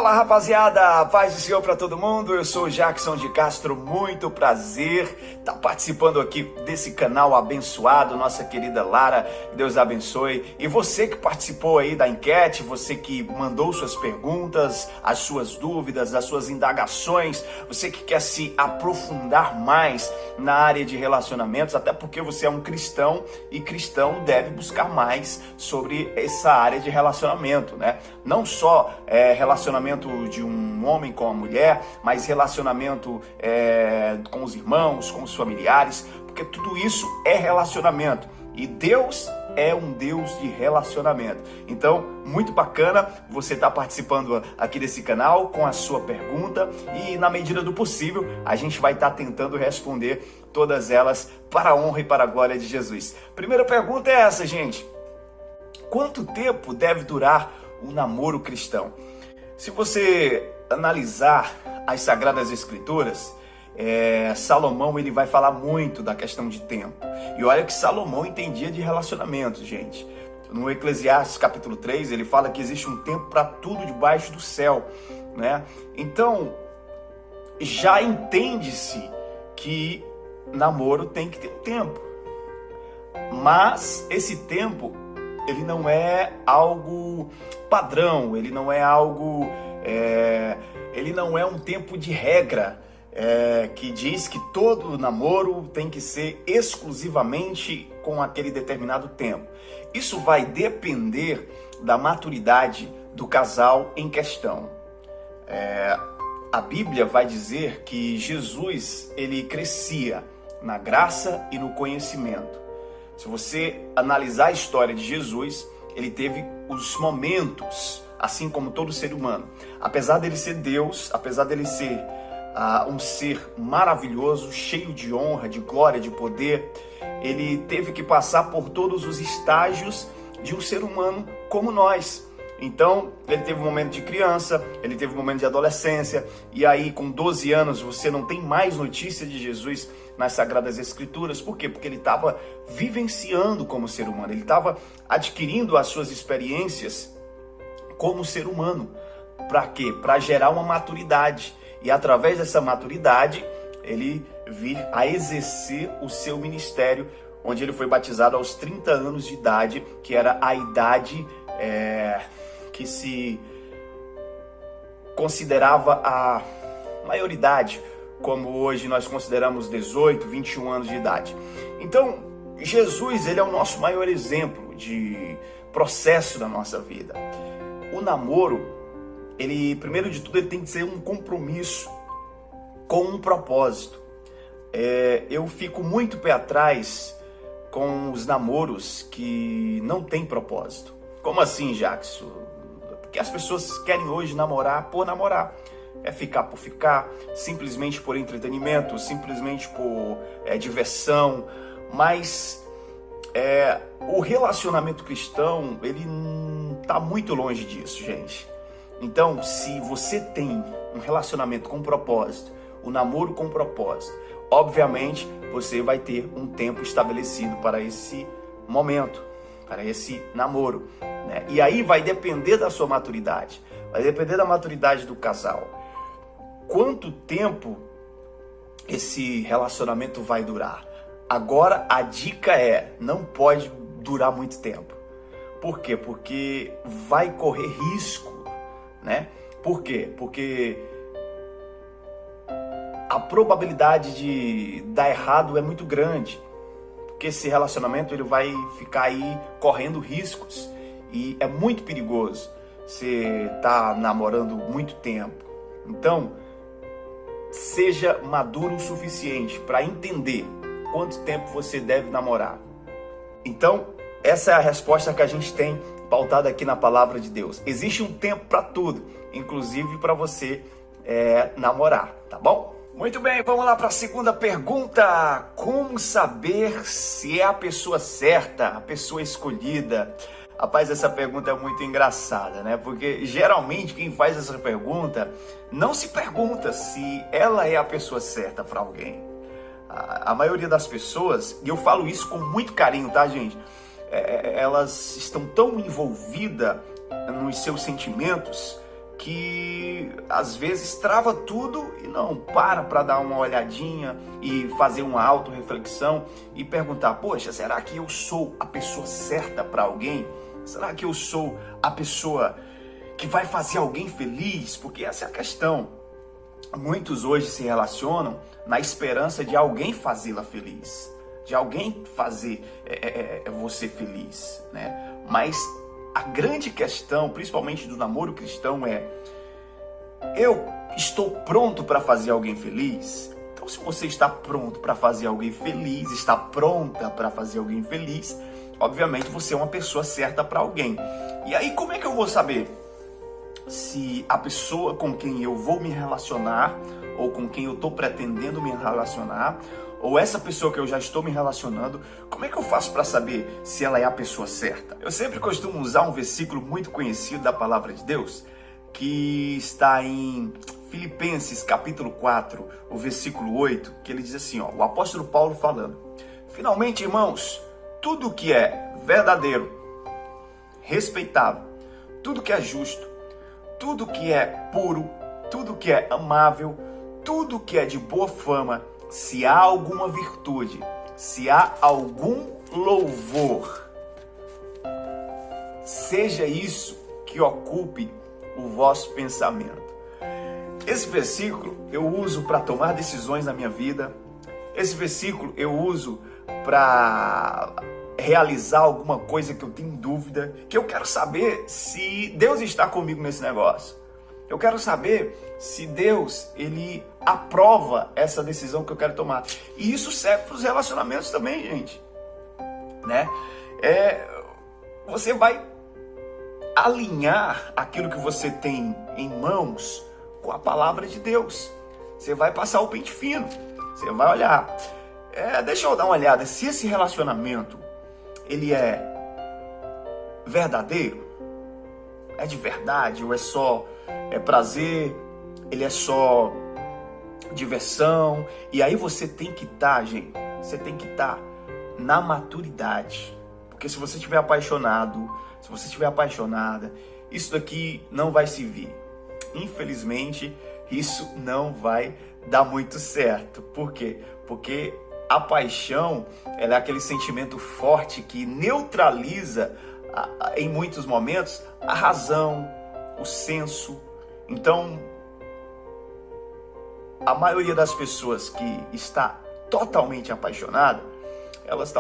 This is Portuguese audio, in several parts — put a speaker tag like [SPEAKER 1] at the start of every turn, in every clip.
[SPEAKER 1] Fala, rapaziada, paz do Senhor para todo mundo. Eu sou o Jackson de Castro, muito prazer estar participando aqui desse canal abençoado, nossa querida Lara, Deus abençoe. E você que participou aí da enquete, você que mandou suas perguntas, as suas dúvidas, as suas indagações, você que quer se aprofundar mais na área de relacionamentos, até porque você é um cristão e cristão deve buscar mais sobre essa área de relacionamento, né? Não só relacionamento de um homem com a mulher, mas relacionamento com os irmãos, com os familiares, porque tudo isso é relacionamento. E Deus é um Deus de relacionamento. Então, muito bacana você estar participando aqui desse canal com a sua pergunta e, na medida do possível, a gente vai estar tentando responder todas elas para a honra e para a glória de Jesus. Primeira pergunta é essa, gente. Quanto tempo deve durar um namoro cristão? Se você analisar as Sagradas Escrituras, Salomão ele vai falar muito da questão de tempo. E olha que Salomão entendia de relacionamentos, gente. No Eclesiastes capítulo 3, ele fala que existe um tempo para tudo debaixo do céu, né? Então, já entende-se que namoro tem que ter um tempo. Mas esse tempo, ele não é algo padrão, ele não é algo, ele não é um tempo de regra, que diz que todo namoro tem que ser exclusivamente com aquele determinado tempo. Isso vai depender da maturidade do casal em questão. A Bíblia vai dizer que Jesus, ele crescia na graça e no conhecimento. Se você analisar a história de Jesus, ele teve os momentos, assim como todo ser humano. Apesar dele ser Deus, apesar dele ser um ser maravilhoso, cheio de honra, de glória, de poder, ele teve que passar por todos os estágios de um ser humano como nós. Então, ele teve um momento de criança, ele teve um momento de adolescência, e aí com 12 anos você não tem mais notícia de Jesus nas Sagradas Escrituras. Por quê? Porque ele estava vivenciando como ser humano, ele estava adquirindo as suas experiências como ser humano. Para quê? Para gerar uma maturidade, e através dessa maturidade, ele vir a exercer o seu ministério, onde ele foi batizado aos 30 anos de idade, que era a idade que se considerava a maioridade, como hoje nós consideramos 18, 21 anos de idade. Então, Jesus, ele é o nosso maior exemplo de processo da nossa vida. O namoro, ele, primeiro de tudo, ele tem que ser um compromisso com um propósito. Eu fico muito pé atrás com os namoros que não têm propósito. Como assim, Jackson? Porque as pessoas querem hoje namorar por namorar. É ficar por ficar, simplesmente por entretenimento, simplesmente por diversão. Mas o relacionamento cristão, ele está muito longe disso, gente. Então, se você tem um relacionamento com propósito, um namoro com propósito, obviamente você vai ter um tempo estabelecido para esse momento, para esse namoro, né? E aí vai depender da sua maturidade, vai depender da maturidade do casal. Quanto tempo esse relacionamento vai durar? Agora a dica não pode durar muito tempo. Por quê? Porque vai correr risco, né? Por quê? Porque a probabilidade de dar errado é muito grande. Porque esse relacionamento ele vai ficar aí correndo riscos. E é muito perigoso você estar namorando muito tempo. Então, seja maduro o suficiente para entender quanto tempo você deve namorar. Então, essa é a resposta que a gente tem pautada aqui na palavra de Deus. Existe um tempo para tudo, inclusive para você namorar, tá bom? Muito bem, vamos lá para a segunda pergunta. Como saber se é a pessoa certa, a pessoa escolhida? Rapaz, essa pergunta é muito engraçada, né? Porque geralmente quem faz essa pergunta não se pergunta se ela é a pessoa certa para alguém. A maioria das pessoas, e eu falo isso com muito carinho, tá, gente? Elas estão tão envolvidas nos seus sentimentos que às vezes trava tudo e não para dar uma olhadinha e fazer uma autorreflexão e perguntar: poxa, será que eu sou a pessoa certa para alguém? Será que eu sou a pessoa que vai fazer alguém feliz? Porque essa é a questão. Muitos hoje se relacionam na esperança de alguém fazê-la feliz, de alguém fazer você feliz, né? Mas a grande questão, principalmente do namoro cristão, é: eu estou pronto para fazer alguém feliz? Então, se você está pronto para fazer alguém feliz, está pronta para fazer alguém feliz, obviamente você é uma pessoa certa para alguém. E aí, como é que eu vou saber se a pessoa com quem eu vou me relacionar, ou com quem eu estou pretendendo me relacionar, ou essa pessoa que eu já estou me relacionando, como é que eu faço para saber se ela é a pessoa certa? Eu sempre costumo usar um versículo muito conhecido da palavra de Deus, que está em Filipenses capítulo 4, o versículo 8, que ele diz assim, ó, o apóstolo Paulo falando: finalmente, irmãos, tudo que é verdadeiro, respeitável, tudo que é justo, tudo que é puro, tudo que é amável, tudo que é de boa fama, se há alguma virtude, se há algum louvor, seja isso que ocupe o vosso pensamento. Esse versículo eu uso para tomar decisões na minha vida. Esse versículo eu uso para realizar alguma coisa que eu tenho dúvida, que eu quero saber se Deus está comigo nesse negócio. Eu quero saber se Deus, ele aprova essa decisão que eu quero tomar. E isso serve para os relacionamentos também, gente, né? Você vai alinhar aquilo que você tem em mãos com a palavra de Deus. Você vai passar o pente fino. Você vai olhar. Deixa eu dar uma olhada. Se esse relacionamento ele é verdadeiro, é de verdade, ou é só prazer, ele é só diversão. E aí você tem que estar, gente, você tem que estar na maturidade. Porque se você estiver apaixonado, se você estiver apaixonada, isso daqui não vai se vir. Infelizmente, isso não vai dar muito certo. Por quê? Porque a paixão, ela é aquele sentimento forte que neutraliza, em muitos momentos, a razão, o senso. Então, a maioria das pessoas que está totalmente apaixonada, elas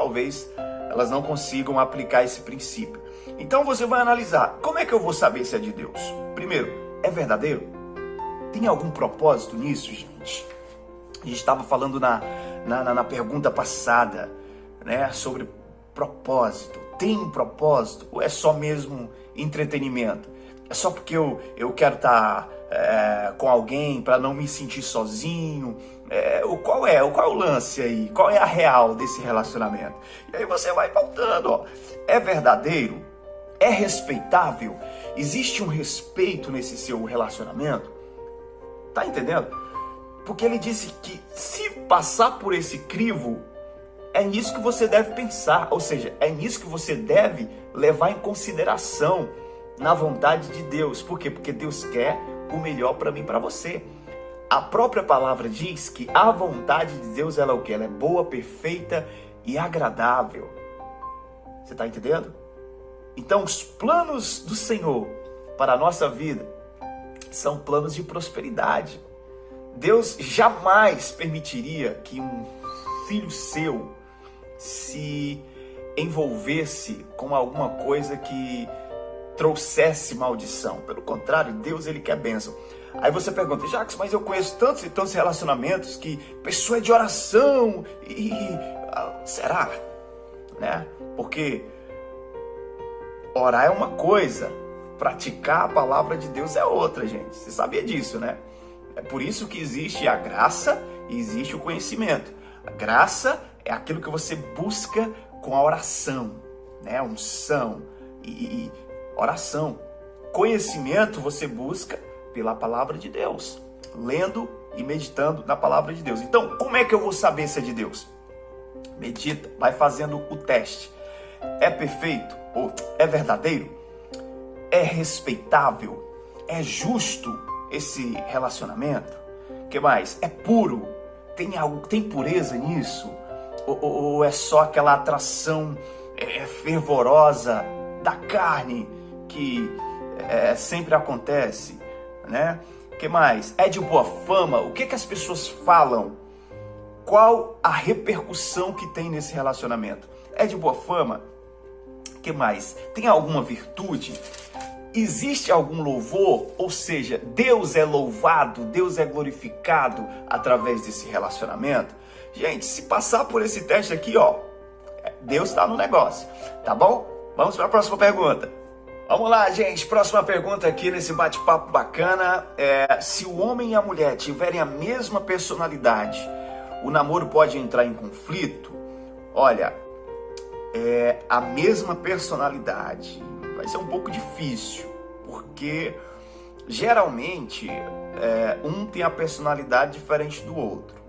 [SPEAKER 1] não consigam aplicar esse princípio. Então você vai analisar: como é que eu vou saber se é de Deus? Primeiro, é verdadeiro? Tem algum propósito nisso, gente? A gente estava falando na pergunta passada, né, sobre propósito. Tem um propósito ou é só mesmo entretenimento? É só porque eu quero estar com alguém para não me sentir sozinho? Qual é o lance aí? Qual é a real desse relacionamento? E aí você vai pautando, ó. É verdadeiro? É respeitável? Existe um respeito nesse seu relacionamento? Tá entendendo? Porque ele disse que se passar por esse crivo, é nisso que você deve pensar. Ou seja, é nisso que você deve levar em consideração na vontade de Deus. Por quê? Porque Deus quer o melhor para mim e para você. A própria palavra diz que a vontade de Deus, ela é o quê? Ela é boa, perfeita e agradável. Você está entendendo? Então, os planos do Senhor para a nossa vida são planos de prosperidade. Deus jamais permitiria que um filho seu se envolvesse com alguma coisa que trouxesse maldição. Pelo contrário, Deus, ele quer bênção. Aí você pergunta: Jacques, mas eu conheço tantos e tantos relacionamentos que pessoa é de oração será? Né? Porque orar é uma coisa, praticar a palavra de Deus é outra, gente. Você sabia disso, né? É por isso que existe a graça e existe o conhecimento. A graça é aquilo que você busca com a oração, né? Unção e oração. Conhecimento você busca pela palavra de Deus, lendo e meditando na palavra de Deus. Então, como é que eu vou saber se é de Deus? Medita, vai fazendo o teste. É perfeito? Ou é verdadeiro? É respeitável? É justo? esse relacionamento? O que mais? É puro? Tem pureza nisso? Ou é só aquela atração fervorosa da carne que sempre acontece, né? O que mais? É de boa fama? O que as pessoas falam? Qual a repercussão que tem nesse relacionamento? É de boa fama? O que mais? Tem alguma virtude? Existe algum louvor? Ou seja, Deus é louvado, Deus é glorificado através desse relacionamento? Gente, se passar por esse teste aqui, ó, Deus está no negócio, tá bom? Vamos para a próxima pergunta. Vamos lá, gente. Próxima pergunta aqui nesse bate-papo bacana. Se o homem e a mulher tiverem a mesma personalidade, o namoro pode entrar em conflito? Olha, a mesma personalidade vai ser um pouco difícil, porque geralmente um tem a personalidade diferente do outro.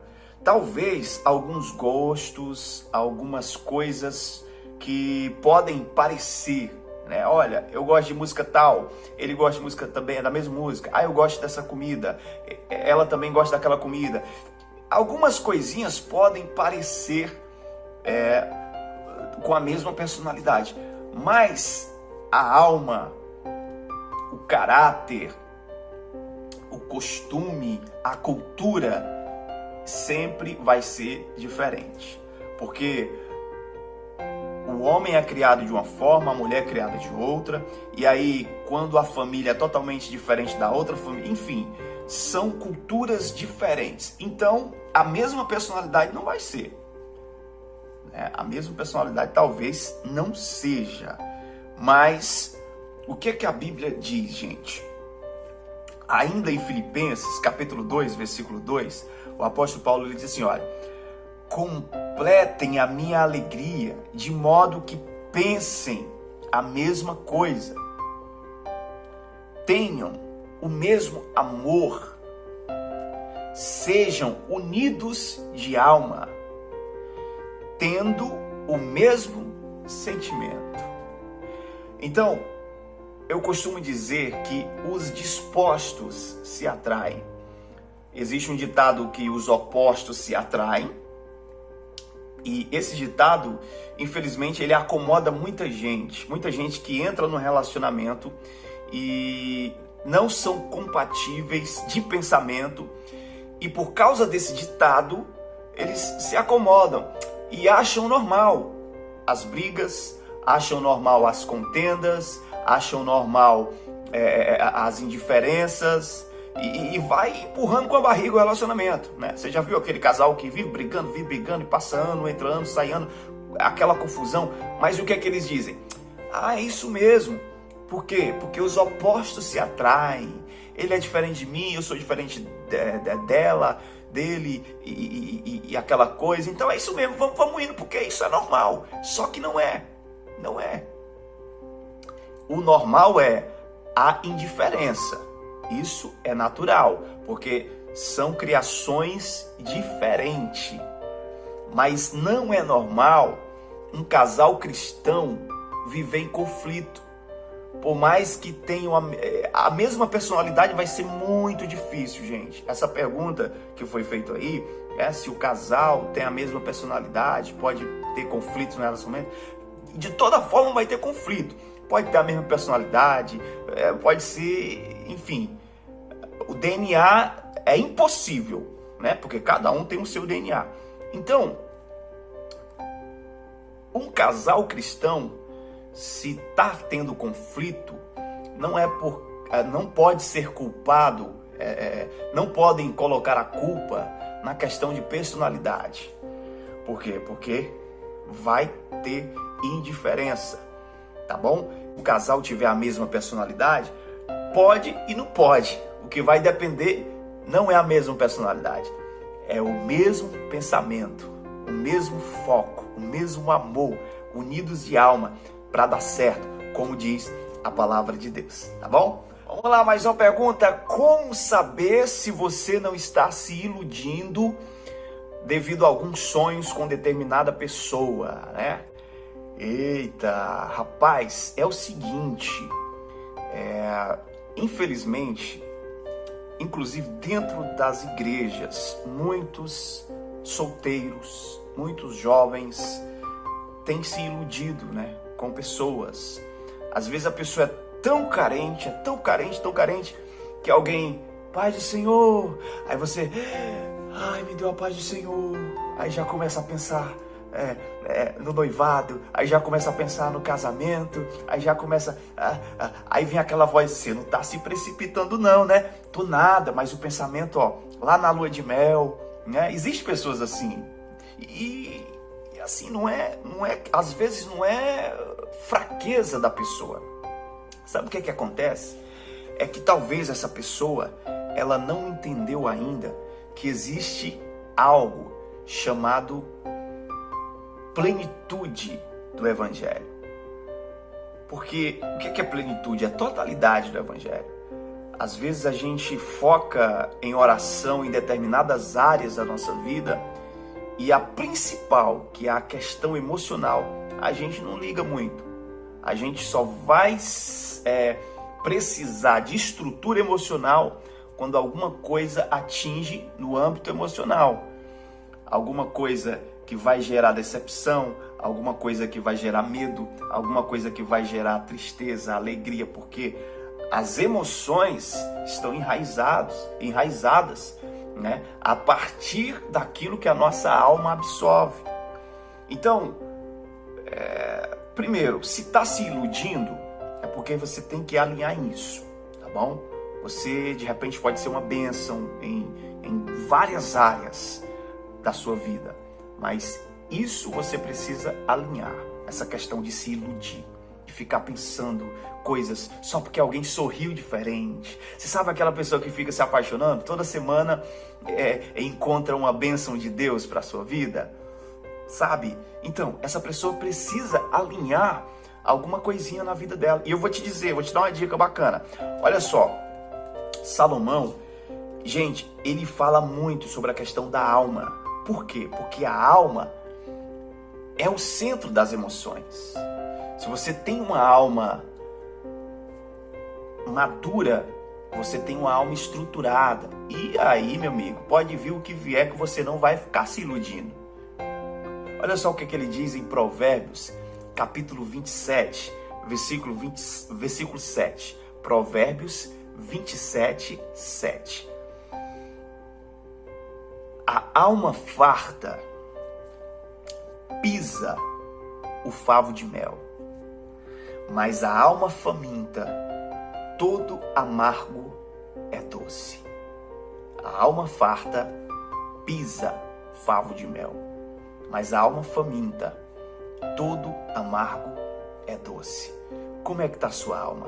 [SPEAKER 1] Talvez alguns gostos, algumas coisas que podem parecer, né? Olha, eu gosto de música tal, ele gosta de música também, da mesma música. Ah, eu gosto dessa comida, ela também gosta daquela comida. Algumas coisinhas podem parecer com a mesma personalidade, mas a alma, o caráter, o costume, a cultura sempre vai ser diferente, porque o homem é criado de uma forma, a mulher é criada de outra, e aí quando a família é totalmente diferente da outra família, enfim, são culturas diferentes. Então a mesma personalidade não vai ser, né? A mesma personalidade talvez não seja, mas o que a Bíblia diz, gente? Ainda em Filipenses, capítulo 2, versículo 2, o apóstolo Paulo ele diz assim, olha, completem a minha alegria, de modo que pensem a mesma coisa, tenham o mesmo amor, sejam unidos de alma, tendo o mesmo sentimento. Então, eu costumo dizer que os dispostos se atraem. Existe um ditado que os opostos se atraem, e esse ditado, infelizmente, ele acomoda muita gente que entra no relacionamento e não são compatíveis de pensamento, e por causa desse ditado, eles se acomodam e acham normal as brigas, acham normal as contendas, acham normal as indiferenças, e vai empurrando com a barriga o relacionamento, né? Você já viu aquele casal que vive brigando e passa ano, entra ano, sai ano, aquela confusão, mas o que é que eles dizem? Ah, é isso mesmo. Por quê? Porque os opostos se atraem. Ele é diferente de mim, eu sou diferente dela, dele e aquela coisa. Então é isso mesmo, vamos indo, porque isso é normal. Só que não é. O normal é a indiferença. Isso é natural, porque são criações diferentes. Mas não é normal um casal cristão viver em conflito. Por mais que tenham a mesma personalidade, vai ser muito difícil, gente. Essa pergunta que foi feita aí, se o casal tem a mesma personalidade, pode ter conflitos no relacionamento. De toda forma vai ter conflito. Pode ter a mesma personalidade, pode ser, enfim. O DNA é impossível, né? Porque cada um tem o seu DNA. Então, um casal cristão, se está tendo conflito, não pode ser culpado, não podem colocar a culpa na questão de personalidade. Por quê? Porque vai ter indiferença, tá bom? O casal tiver a mesma personalidade, pode e não pode. O que vai depender não é a mesma personalidade, é o mesmo pensamento, o mesmo foco, o mesmo amor, unidos de alma, para dar certo, como diz a palavra de Deus, tá bom? Vamos lá, mais uma pergunta. Como saber se você não está se iludindo devido a alguns sonhos com determinada pessoa, né? Eita, rapaz, é o seguinte, infelizmente, inclusive dentro das igrejas, muitos solteiros, muitos jovens têm se iludido, né, com pessoas. Às vezes a pessoa é tão carente, tão carente, que alguém, paz do Senhor, aí você, ai, me deu a paz do Senhor, aí já começa a pensar no noivado, aí já começa a pensar no casamento, aí já começa, aí vem aquela voz, você não está se precipitando não, né? Tô nada, mas o pensamento, lá na lua de mel, né? Existem pessoas assim, e assim, às vezes não é fraqueza da pessoa. Sabe o que acontece? É que talvez essa pessoa, ela não entendeu ainda que existe algo chamado plenitude do Evangelho. Porque o que é plenitude? É a totalidade do Evangelho. Às vezes a gente foca em oração em determinadas áreas da nossa vida e a principal, que é a questão emocional, a gente não liga muito. A gente só vai precisar de estrutura emocional quando alguma coisa atinge no âmbito emocional. Alguma coisa que vai gerar decepção, alguma coisa que vai gerar medo, alguma coisa que vai gerar tristeza, alegria, porque as emoções estão enraizadas, né, a partir daquilo que a nossa alma absorve. Então, primeiro, se está se iludindo, é porque você tem que alinhar isso, tá bom? Você, de repente, pode ser uma bênção em várias áreas da sua vida, mas isso você precisa alinhar, essa questão de se iludir, de ficar pensando coisas só porque alguém sorriu diferente. Você sabe aquela pessoa que fica se apaixonando, toda semana encontra uma bênção de Deus para a sua vida? Sabe? Então, essa pessoa precisa alinhar alguma coisinha na vida dela. E eu vou te dar uma dica bacana. Olha só, Salomão, gente, ele fala muito sobre a questão da alma. Por quê? Porque a alma é o centro das emoções. Se você tem uma alma madura, você tem uma alma estruturada. E aí, meu amigo, pode vir o que vier que você não vai ficar se iludindo. Olha só o que ele diz em Provérbios, capítulo 27, versículo 7. Provérbios 27, 7. A alma farta pisa o favo de mel, mas a alma faminta, todo amargo é doce. A alma farta pisa favo de mel, mas a alma faminta, todo amargo é doce. Como é que está a sua alma?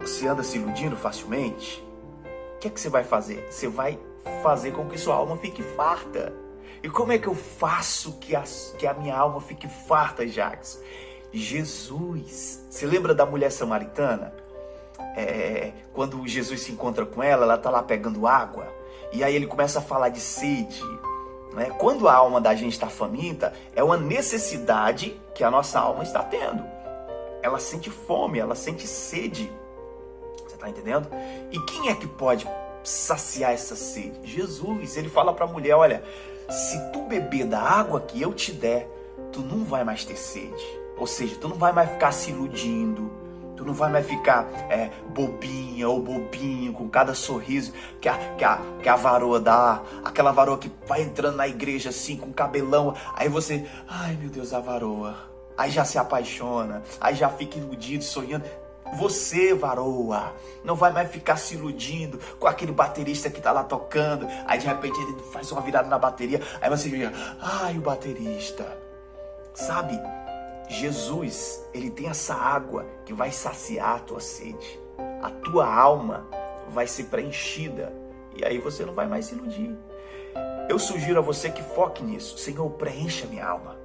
[SPEAKER 1] Você anda se iludindo facilmente? O que é que você vai fazer? Você vai fazer com que sua alma fique farta. E como é que eu faço que a minha alma fique farta, Jackson? Jesus. Você lembra da mulher samaritana? Quando Jesus se encontra com ela está lá pegando água. E aí ele começa a falar de sede. Né? Quando a alma da gente está faminta, é uma necessidade que a nossa alma está tendo. Ela sente fome, ela sente sede. Você está entendendo? E quem é que pode saciar essa sede? Jesus. Ele fala para a mulher, olha, se tu beber da água que eu te der, tu não vai mais ter sede. Ou seja, tu não vai mais ficar se iludindo, tu não vai mais ficar bobinha ou bobinho com cada sorriso que a varoa dá, aquela varoa que vai entrando na igreja assim com cabelão, aí você, ai meu Deus, a varoa, aí já se apaixona, aí já fica iludido, sonhando. Você, varoa, não vai mais ficar se iludindo com aquele baterista que tá lá tocando, aí de repente ele faz uma virada na bateria, aí você diz, ai, o baterista. Sabe, Jesus, ele tem essa água que vai saciar a tua sede. A tua alma vai ser preenchida e aí você não vai mais se iludir. Eu sugiro a você que foque nisso. Senhor, preencha minha alma.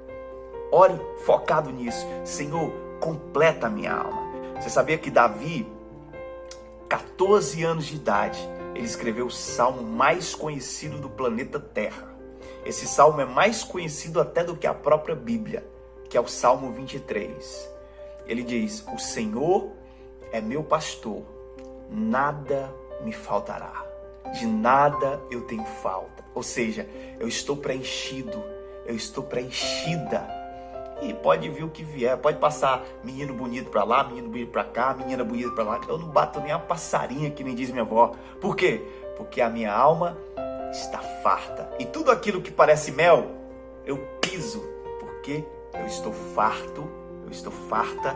[SPEAKER 1] Ore focado nisso. Senhor, completa a minha alma. Você sabia que Davi, 14 anos de idade, ele escreveu o salmo mais conhecido do planeta Terra. Esse salmo é mais conhecido até do que a própria Bíblia, que é o Salmo 23. Ele diz, o Senhor é meu pastor nada me faltará. De nada eu tenho falta. Ou seja, eu estou preenchido, eu estou preenchida. E pode vir o que vier, pode passar menino bonito pra lá, menino bonito pra cá, menina bonita pra lá. Eu não bato nem a passarinha, que nem diz minha avó. Por quê? Porque a minha alma está farta. E tudo aquilo que parece mel, eu piso, porque eu estou farto, eu estou farta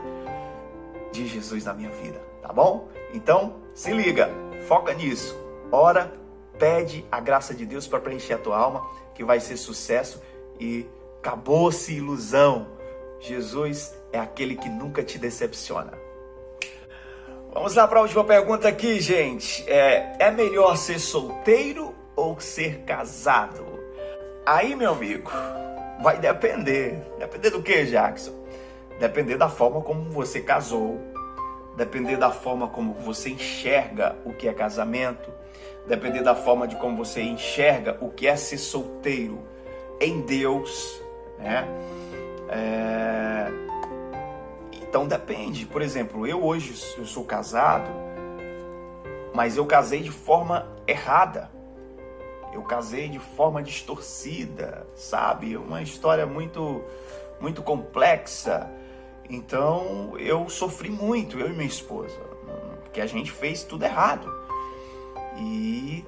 [SPEAKER 1] de Jesus na minha vida, tá bom? Então, se liga, foca nisso. Ora, pede a graça de Deus para preencher a tua alma, que vai ser sucesso e acabou-se ilusão. Jesus é aquele que nunca te decepciona. Vamos lá para a última pergunta aqui, gente. É melhor ser solteiro ou ser casado? Aí, meu amigo, vai depender. Depender do que, Jackson? Depender da forma como você casou. Depender da forma como você enxerga o que é casamento. Depender da forma de como você enxerga o que é ser solteiro em Deus, né? Então depende. Por exemplo, eu sou casado, mas eu casei de forma errada. Eu casei de forma distorcida, sabe? Uma história muito, muito complexa. Então eu sofri muito, eu e minha esposa, porque a gente fez tudo errado. E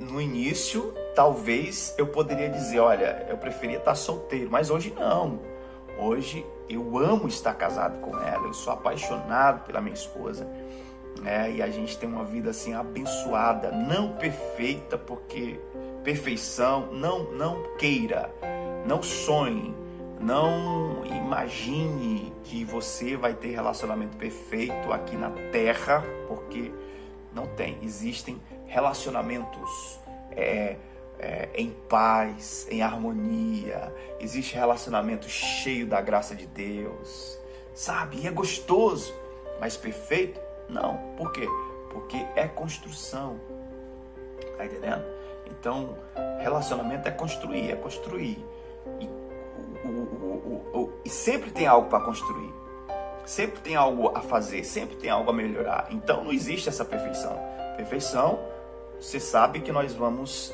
[SPEAKER 1] no início, talvez eu poderia dizer, olha, eu preferia estar solteiro, mas hoje não. Hoje eu amo estar casado com ela, eu sou apaixonado pela minha esposa, né? E a gente tem uma vida assim abençoada, não perfeita, porque perfeição, não queira, não sonhe, não imagine que você vai ter relacionamento perfeito aqui na terra, porque não tem. Existem relacionamentos em paz, em harmonia. Existe relacionamento cheio da graça de Deus, sabe? E é gostoso, mas perfeito? Não. Por quê? Porque é construção. Tá entendendo? Então, relacionamento é construir. E sempre tem algo para construir. Sempre tem algo a fazer, sempre tem algo a melhorar. Então não existe essa perfeição. Perfeição, você sabe que nós vamos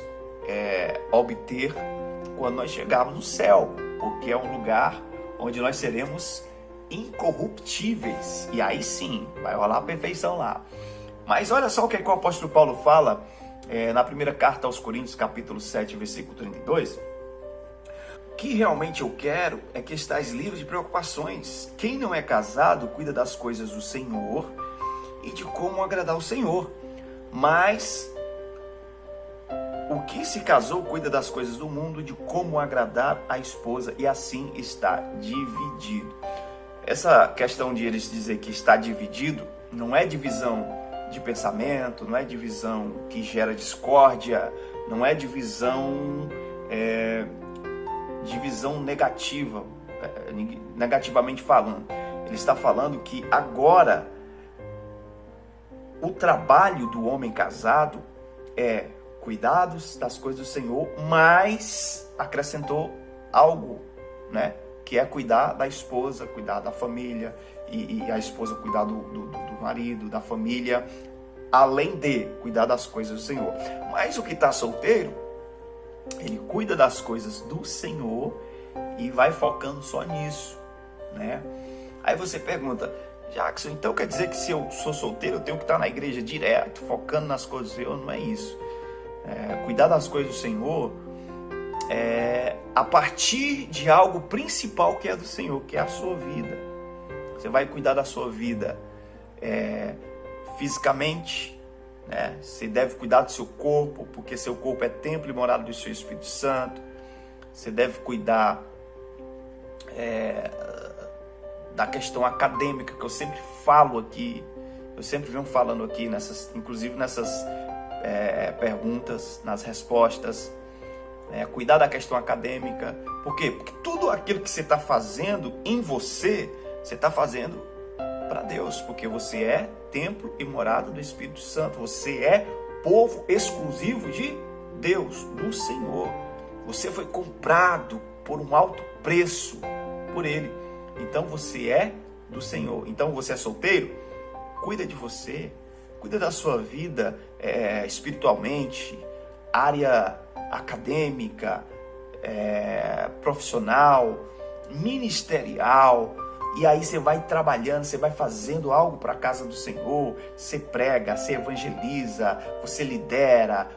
[SPEAKER 1] obter quando nós chegarmos no céu, porque é um lugar onde nós seremos incorruptíveis. E aí sim, vai rolar a perfeição lá. Mas olha só o que o apóstolo Paulo fala na primeira carta aos Coríntios, capítulo 7, versículo 32. O que realmente eu quero é que estais livres de preocupações. Quem não é casado cuida das coisas do Senhor e de como agradar o Senhor. Mas o que se casou cuida das coisas do mundo, de como agradar a esposa, e assim está dividido. Essa questão de eles dizer que está dividido não é divisão de pensamento, não é divisão que gera discórdia, não é divisão negativa, negativamente falando. Ele está falando que agora o trabalho do homem casado é cuidados das coisas do Senhor, mas acrescentou algo, né? Que é cuidar da esposa, cuidar da família, e a esposa cuidar do marido, da família, além de cuidar das coisas do Senhor. Mas o que está solteiro, ele cuida das coisas do Senhor e vai focando só nisso, né? Aí você pergunta, Jackson, então quer dizer que se eu sou solteiro eu tenho que estar na igreja direto, focando nas coisas do Senhor? Não é isso. Cuidar das coisas do Senhor a partir de algo principal que é do Senhor, que é a sua vida. Você vai cuidar da sua vida fisicamente, né? Você deve cuidar do seu corpo, porque seu corpo é templo e morada do seu Espírito Santo. Você deve cuidar da questão acadêmica, que eu sempre falo aqui, eu sempre venho falando aqui, inclusive nessas perguntas, nas respostas. Cuidar da questão acadêmica. Por quê? Porque tudo aquilo que você está fazendo em você está fazendo para Deus, porque você é templo e morada do Espírito Santo. Você é povo exclusivo de Deus, do Senhor. Você foi comprado por um alto preço por Ele. Então você é do Senhor. Então você é solteiro? Cuida de você. cuida da sua vida espiritualmente, área acadêmica, profissional, ministerial. E aí você vai trabalhando, você vai fazendo algo para a casa do Senhor, você prega, você evangeliza, você lidera,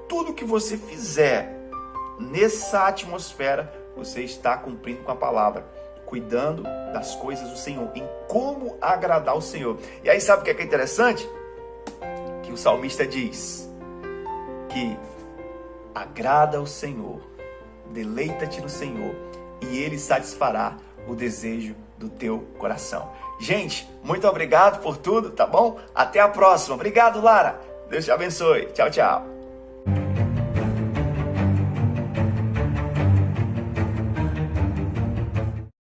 [SPEAKER 1] tudo que você fizer nessa atmosfera, você está cumprindo com a palavra, cuidando das coisas do Senhor, em como agradar o Senhor. E aí sabe o que é interessante? Que o salmista diz que agrada o Senhor, deleita-te no Senhor, e Ele satisfará o desejo do teu coração. Gente, muito obrigado por tudo, tá bom? Até a próxima. Obrigado, Lara. Deus te abençoe. Tchau, tchau.